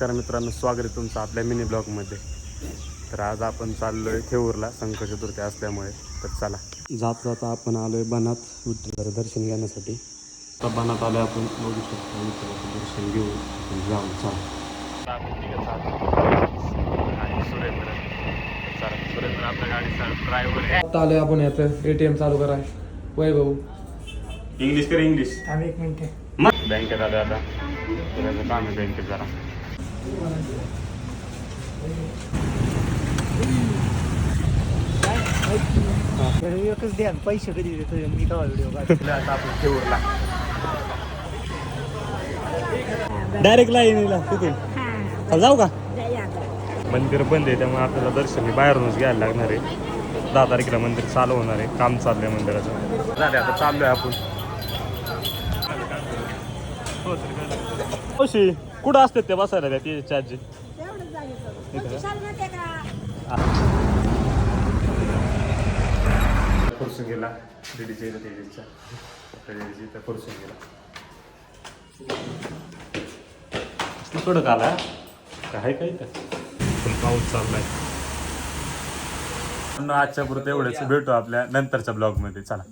तर मित्रांनो स्वागत आहे तुमचं आपल्या मिनी ब्लॉगमध्ये. तर आज आपण चाललो आहे थेऊरला संकट चतुर्थी असल्यामुळे. तर चला जात जाता आपण आलो आहे बनात विठ्ठलाचं दर्शन घेण्यासाठी. तर बनात आलो आपण बघू शकतो विठ्ठलाचं दर्शन घेऊ आपण जाऊ चला. आपण निघत आणि सुरेंद्र चला सुरेंद्र आपल्या गाडीचा ड्रायव्हर आहे. आता आलोय आपण याचं ATM चालू कराय. वय भाऊ इंग्लिश कर इंग्लिश. आम्ही 1 मिनिट मग बँकेत आलो आता तुझ्याचं काम आहे बँकेत जरा. एकच द्या पैसे कधी देतो मी का व्हिडिओ काढला. आता आपण थेऊरला डायरेक्ट लाईनीला तिथून जाऊ का. मंदिर बंद आहे त्यामुळे आपल्याला दर्शन बाहेरूनच घ्यायला लागणार आहे. 10 तारखेला मंदिर चालू होणार आहे. काम चाललंय मंदिराचं. झाले आता चाललोय आपण. कशी कुठं असतात ते बसायला त्या त्याची आजी खुर्सून गेला दीदीच्या तर खुर्सून गेला. कडक आला काय काय तर फुल पाऊस चाललाय. आजच्या पुरतं एवढंच. भेटू आपल्या नंतरच्या ब्लॉगमध्ये. चला.